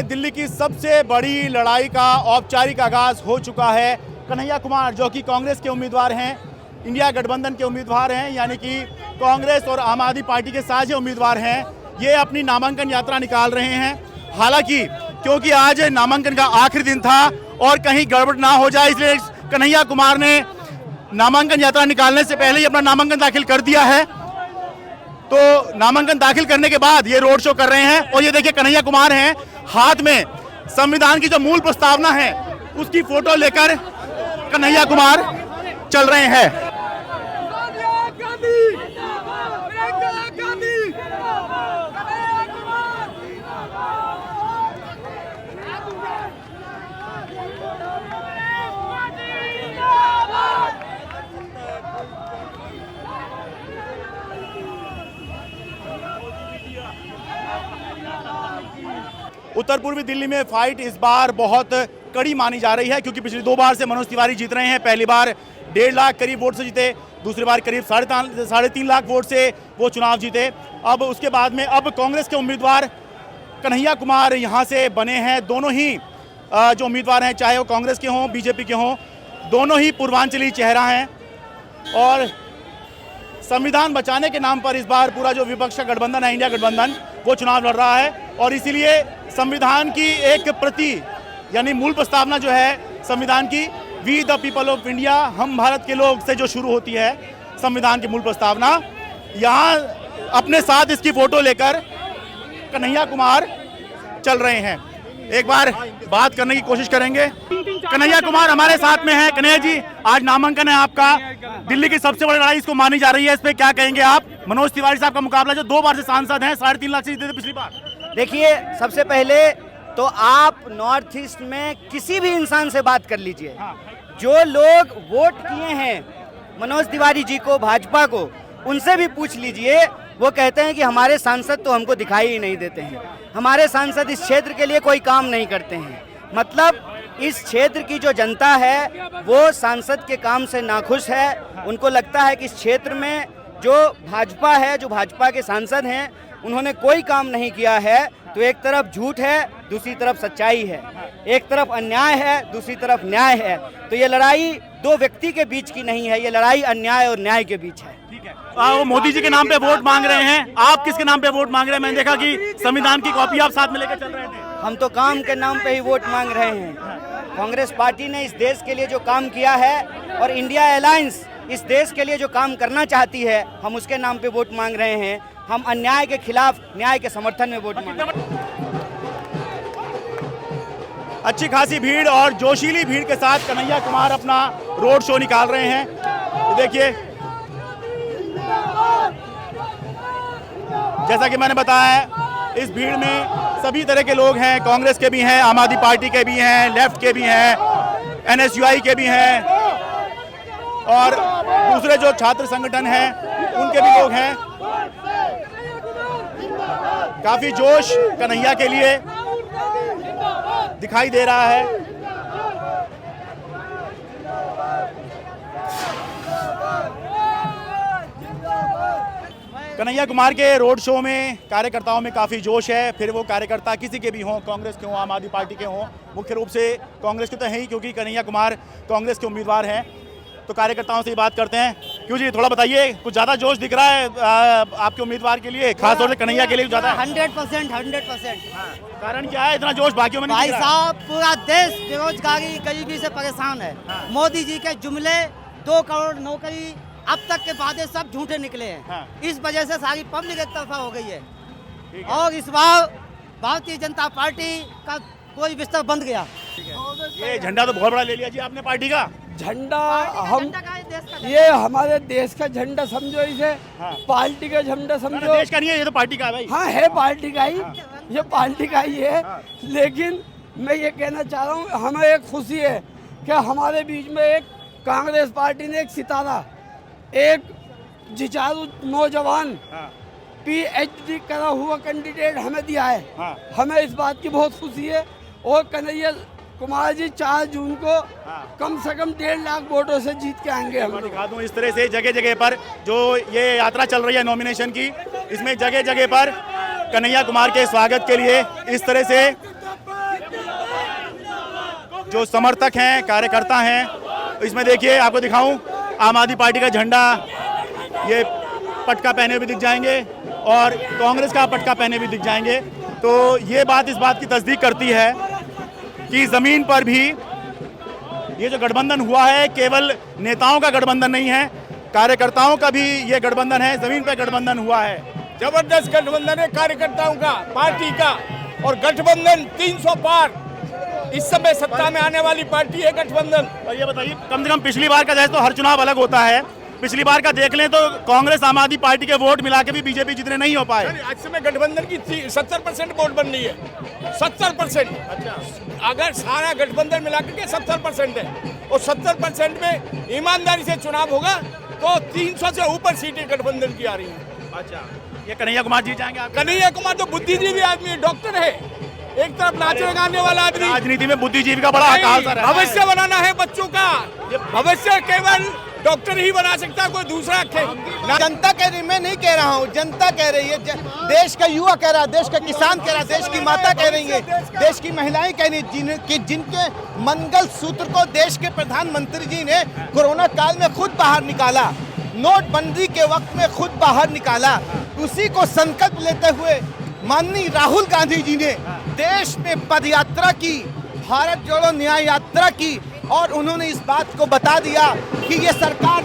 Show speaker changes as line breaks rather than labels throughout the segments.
में दिल्ली की सबसे बड़ी लड़ाई का औपचारिक आगाज हो चुका है। कन्हैया कुमार जो कि कांग्रेस के उम्मीदवार हैं, इंडिया गठबंधन के उम्मीदवार हैं, यानी कि कांग्रेस और आम आदमी पार्टी के साझे उम्मीदवार हैं, ये अपनी नामांकन यात्रा निकाल रहे हैं। हालांकि क्योंकि आज नामांकन का आखिरी दिन था और कहीं गड़बड़ ना हो जाए, इसलिए कन्हैया कुमार ने नामांकन यात्रा निकालने से पहले ही अपना नामांकन दाखिल कर दिया है। तो नामांकन दाखिल करने के बाद ये रोड शो कर रहे हैं और ये देखिए कन्हैया कुमार हैं, हाथ में संविधान की जो मूल प्रस्तावना है उसकी फोटो लेकर कन्हैया कुमार चल रहे हैं। उत्तर पूर्वी दिल्ली में फाइट इस बार बहुत कड़ी मानी जा रही है, क्योंकि पिछली 2 बार से मनोज तिवारी जीत रहे हैं। पहली बार 1.5 लाख करीब वोट से जीते, दूसरी बार करीब 3.5 लाख वोट से वो चुनाव जीते। अब उसके बाद में अब कांग्रेस के उम्मीदवार कन्हैया कुमार यहाँ से बने हैं। दोनों ही जो उम्मीदवार हैं, चाहे वो कांग्रेस के हों बीजेपी के हों, दोनों ही पूर्वांचली चेहरा हैं और संविधान बचाने के नाम पर इस बार पूरा जो विपक्ष का गठबंधन है, इंडिया गठबंधन, वो चुनाव लड़ रहा है। और इसीलिए संविधान की एक प्रति यानी मूल प्रस्तावना जो है संविधान की, we the people of India, हम भारत के लोग से जो शुरू होती है संविधान की मूल प्रस्तावना, यहाँ अपने साथ इसकी फोटो लेकर कन्हैया कुमार चल रहे हैं। एक बार बात करने की कोशिश करेंगे। कन्हैया कुमार हमारे साथ में है। कन्हैया जी, आज नामांकन है आपका, दिल्ली की सबसे बड़ी लड़ाई इसको मानी जा रही है, इस पे क्या कहेंगे आप? मनोज तिवारी साहब का मुकाबला, जो 2 बार से सांसद हैं, 3.5 लाख से जीते थे पिछली बार।
देखिए, सबसे पहले तो आप नॉर्थ ईस्ट में किसी भी इंसान से बात कर लीजिए, जो लोग वोट किए हैं मनोज तिवारी जी को, भाजपा को, उनसे भी पूछ लीजिए। वो कहते हैं कि हमारे सांसद तो हमको दिखाई ही नहीं देते हैं, हमारे सांसद इस क्षेत्र के लिए कोई काम नहीं करते हैं। मतलब इस क्षेत्र की जो जनता है वो सांसद के काम से नाखुश है। उनको लगता है कि इस क्षेत्र में जो भाजपा है, जो भाजपा के सांसद हैं, उन्होंने कोई काम नहीं किया है। तो एक तरफ झूठ है, दूसरी तरफ सच्चाई है, एक तरफ अन्याय है, दूसरी तरफ न्याय है। तो ये लड़ाई 2 व्यक्ति के बीच की नहीं है, ये लड़ाई अन्याय और न्याय के बीच है।
वो मोदी जी के नाम पे वोट मांग रहे हैं, आप किसके नाम पे वोट मांग रहे हैं? मैंने देखा कि संविधान की कॉपी आप साथ में लेकर चल रहे थे।
हम तो काम के नाम पे ही वोट मांग रहे हैं। कांग्रेस पार्टी ने इस देश के लिए जो काम किया है और इंडिया अलायंस इस देश के लिए जो काम करना चाहती है, हम उसके नाम पे वोट मांग रहे हैं। हम अन्याय के खिलाफ न्याय के समर्थन में वोट मांग रहे हैं।
अच्छी खासी भीड़ और जोशीली भीड़ के साथ कन्हैया कुमार अपना रोड शो निकाल रहे हैं। देखिए, जैसा कि मैंने बताया, इस भीड़ में सभी तरह के लोग हैं, कांग्रेस के भी हैं, आम आदमी पार्टी के भी हैं, लेफ्ट के भी हैं, NSUI के भी हैं और दूसरे जो छात्र संगठन हैं उनके भी लोग हैं। काफी जोश कन्हैया के लिए दिखाई दे रहा है। कन्हैया कुमार के रोड शो में कार्यकर्ताओं में काफ़ी जोश है। फिर वो कार्यकर्ता किसी के भी हों, कांग्रेस के हों, आम आदमी पार्टी के हों, मुख्य रूप से कांग्रेस के तो है ही, क्योंकि कन्हैया कुमार कांग्रेस के उम्मीदवार हैं। तो कार्यकर्ताओं से ही बात करते हैं। क्यों जी, थोड़ा बताइए, कुछ ज़्यादा जोश दिख रहा है आपके उम्मीदवार के लिए, खासतौर से कन्हैया के लिए ज़्यादा?
100%।
कारण क्या है इतना जोश बाकियों में नहीं दिख रहा?
भाई साहब, पूरा देश बेरोजगारी गरीबी से परेशान है। मोदी जी के जुमले 2 करोड़ नौकरी अब तक के वादे सब झूठे निकले हैं। इस वजह से सारी पब्लिक एक तरफा हो गई है और इस बार भारतीय जनता पार्टी का कोई बिस्तर बंद गया।
ये झंडा तो बहुत बड़ा ले लिया जी आपने पार्टी का।
झंडा हम ये हमारे देश का झंडा समझो, इसे पार्टी का झंडा समझो।
देश का नहीं है, ये तो पार्टी का है भाई।
हाँ, है पार्टी का ही, ये पार्टी का ही है। लेकिन मैं ये कहना चाह रहा हूँ, हमें एक खुशी है कि हमारे बीच में एक कांग्रेस पार्टी ने एक सितारा, एक जिचारू नौजवान, PhD करा हुआ कैंडिडेट हमें दिया है। हमें इस बात की बहुत खुशी है। और कन्हैया कुमार जी 4 जून को कम से कम 1.5 लाख वोटों से जीत के आएंगे। हम
दिखा दूं इस तरह से जगह जगह पर जो ये यात्रा चल रही है नॉमिनेशन की, इसमें जगह जगह पर कन्हैया कुमार के स्वागत के लिए इस तरह से जो समर्थक हैं, कार्यकर्ता हैं, इसमें देखिए आपको दिखाऊं, आम आदमी पार्टी का झंडा ये पटका पहने हुए दिख जाएंगे और कांग्रेस का पटका पहने हुए दिख जाएंगे। तो ये बात इस बात की तस्दीक करती है कि ज़मीन पर भी ये जो गठबंधन हुआ है केवल नेताओं का गठबंधन नहीं है, कार्यकर्ताओं का भी ये गठबंधन है, ज़मीन पर गठबंधन हुआ है।
जबरदस्त गठबंधन है कार्यकर्ताओं का, पार्टी का, और गठबंधन 300 पार इस समय सत्ता में आने वाली पार्टी है गठबंधन।
और ये बताइए, कम से कम पिछली बार का जैसे तो हर चुनाव अलग होता है, पिछली बार का देख लें तो कांग्रेस आम आदमी पार्टी के वोट मिला के भी बीजेपी जितने नहीं हो पाए।
आज समय गठबंधन की 70% वोट बन रही है, 70%। अगर सारा गठबंधन मिला के 70% है और 70% में ईमानदारी से चुनाव होगा तो 300 से ऊपर सीटें गठबंधन की आ रही हैं।
अच्छा, ये कन्हैया कुमार जीत जाएंगे आप?
कन्हैया कुमार तो बुद्धिजीवी आदमी है, डॉक्टर है, एक तरफ नाचने गाने वाला आदमी।
राजनीति में बुद्धिजीवी का बड़ा हकाल है।
भविष्य बनाना है बच्चों का, भविष्य केवल डॉक्टर ही बना सकता है, कोई दूसरा
जनता कह रही, मैं नहीं कह रहा हूँ, जनता कह रही है, देश का युवा कह रहा है, देश का किसान कह रहा है, देश की माता कह रही है, देश की महिलाएं कह रही हैं, जिनके मंगल सूत्र को देश के प्रधानमंत्री जी ने कोरोना काल में खुद बाहर निकाला, नोटबंदी के वक्त में खुद बाहर निकाला, उसी को संकल्प लेते हुए माननीय राहुल गांधी जी ने देश में पदयात्रा की, भारत जोड़ो न्याय यात्रा की, और उन्होंने इस बात को बता दिया कि ये सरकार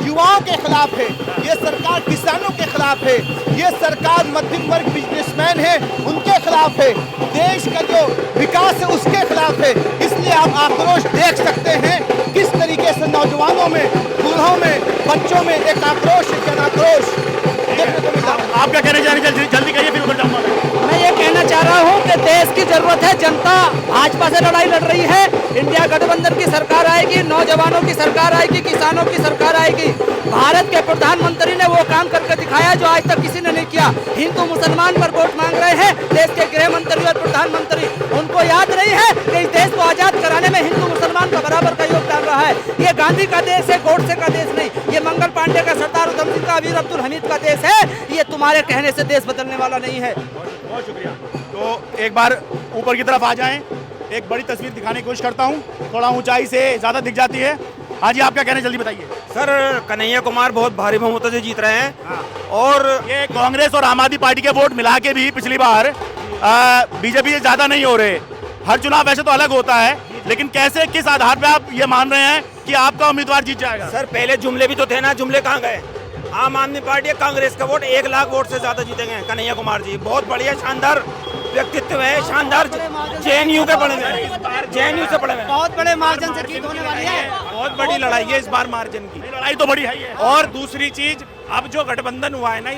युवाओं के खिलाफ है, ये सरकार किसानों के खिलाफ है, ये सरकार मध्यम वर्ग बिजनेसमैन है उनके खिलाफ है, देश का जो विकास है उसके खिलाफ है। इसलिए आप आक्रोश देख सकते हैं किस तरीके से नौजवानों में, बूढ़ों में, बच्चों में एक आक्रोश, एक जन आक्रोश देखने को मिला।
आप क्या कहना चाहेंगे? जल्दी कहिए, फिर उधर जाऊंगा।
मैं ये कहना चाह रहा हूँ कि देश की जरूरत है, जनता भाजपा से लड़ाई लड़ रही है, इंडिया गठबंधन की सरकार आएगी, नौजवानों की सरकार आएगी, किसानों की सरकार आएगी। भारत के प्रधानमंत्री ने वो काम करके दिखाया जो आज तक किसी ने नहीं किया। हिंदू मुसलमान पर वोट मांग रहे हैं देश के गृह मंत्री और प्रधानमंत्री, उनको याद नहीं है कि इस देश को आजाद कराने में हिंदू मुसलमान का बराबर का योगदान रहा है। ये गांधी का देश है, गोडसे का देश नहीं, ये मंगल पांडे का, सरदार उधम सिंह का, अमीर अब्दुल हमीद का देश है। ये तुम्हारे कहने से देश बदलने वाला नहीं है।
बहुत शुक्रिया। तो एक बार ऊपर की तरफ आ जाएं, एक बड़ी तस्वीर दिखाने की कोशिश करता हूं, थोड़ा ऊंचाई से ज़्यादा दिख जाती है। हाँ जी, आप क्या कहना, जल्दी बताइए।
सर, कन्हैया कुमार बहुत भारी बहुमतों से जीत रहे हैं और
ये कांग्रेस और आम आदमी पार्टी के वोट मिला के भी पिछली बार बीजेपी से ज़्यादा नहीं हो रहे। हर चुनाव वैसे तो अलग होता है, लेकिन कैसे, किस आधार पे आप ये मान रहे हैं कि आपका उम्मीदवार जीत जाएगा?
सर, पहले जुमले भी तो थे ना, जुमले कहाँ गए? आम आदमी पार्टी कांग्रेस का वोट 1 लाख वोट से ज्यादा जीतेंगे कन्हैया कुमार जी। बहुत बढ़िया, शानदार व्यक्तित्व है, शानदार, जेएनयू के पढ़े हुए, जेएनयू से पढ़े हुए,
बहुत बड़े मार्जिन से जीत होने वाली है।
बहुत बड़ी लड़ाई है इस बार मार्जिन की।
लड़ाई तो बड़ी है।
और दूसरी चीज, अब जो गठबंधन हुआ है ना,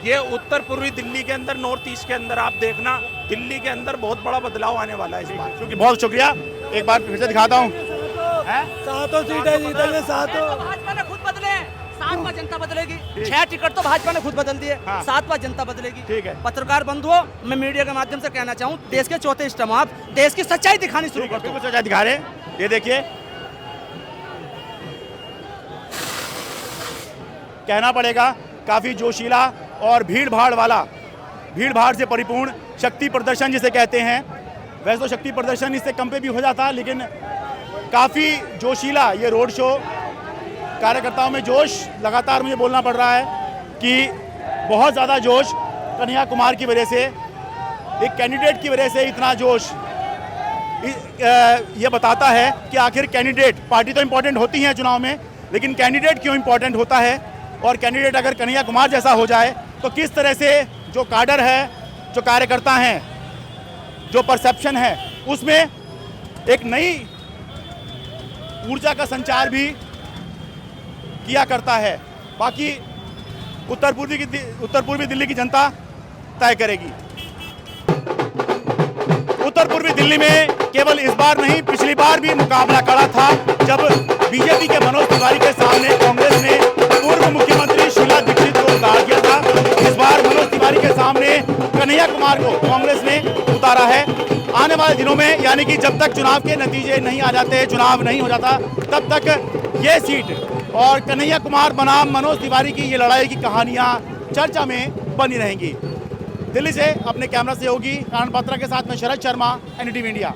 ये उत्तर पूर्वी दिल्ली के अंदर, नॉर्थ ईस्ट के अंदर आप देखना, दिल्ली के अंदर बहुत बड़ा बदलाव आने वाला है इस बार।
क्योंकि बहुत शुक्रिया, एक बार फिर से दिखाता हूँ।
सातों सीटें जीतेंगे, सातों।
भाजपा ने खुद बदले, 7वां जनता बदलेगी। 6 टिकट तो भाजपा ने खुद बदल दिए, 7वां जनता बदलेगी।
ठीक है।
पत्रकार बंधुओं, मैं मीडिया के माध्यम से कहना चाहूँ, देश के चौथे स्टम्प आप देश की सच्चाई दिखानी शुरू कर दो।
बिल्कुल सच्चाई दिखा रहे हैं, ये देखिए, कहना पड़ेगा काफी जोशीला और भीड़ भाड़ वाला, भीड़ भाड़ से परिपूर्ण शक्ति प्रदर्शन जिसे कहते हैं। वैसे तो शक्ति प्रदर्शन इससे कम पे भी हो जाता, लेकिन काफी जोशीला ये रोड शो, कार्यकर्ताओं में जोश लगातार मुझे बोलना पड़ रहा है कि बहुत ज़्यादा जोश कन्हैया कुमार की वजह से, एक कैंडिडेट की वजह से इतना जोश। ये बताता है कि आखिर कैंडिडेट, पार्टी तो इम्पोर्टेंट होती है चुनाव में, लेकिन कैंडिडेट क्यों इम्पोर्टेंट होता है, और कैंडिडेट अगर कन्हैया कुमार जैसा हो जाए तो किस तरह से जो काडर है, जो कार्यकर्ता हैं, जो परसेप्शन है, उसमें एक नई ऊर्जा का संचार भी किया करता है। बाकी उत्तर पूर्वी दिल्ली की जनता तय करेगी। उत्तर पूर्वी दिल्ली में केवल इस बार नहीं, पिछली बार भी मुकाबला कड़ा था, जब बीजेपी के मनोज तिवारी के सामने कांग्रेस ने पूर्व मुख्यमंत्री शीला दीक्षित को उतार दिया था। इस बार मनोज तिवारी के सामने कन्हैया कुमार को कांग्रेस ने उतारा है। आने वाले दिनों में, यानी कि जब तक चुनाव के नतीजे नहीं आ जाते, चुनाव नहीं हो जाता, तब तक ये सीट और कन्हैया कुमार बनाम मनोज तिवारी की ये लड़ाई की कहानियां चर्चा में बनी रहेंगी। दिल्ली से अपने कैमरा सहयोगी कानन पात्रा के साथ में शरद शर्मा, NDTV इंडिया।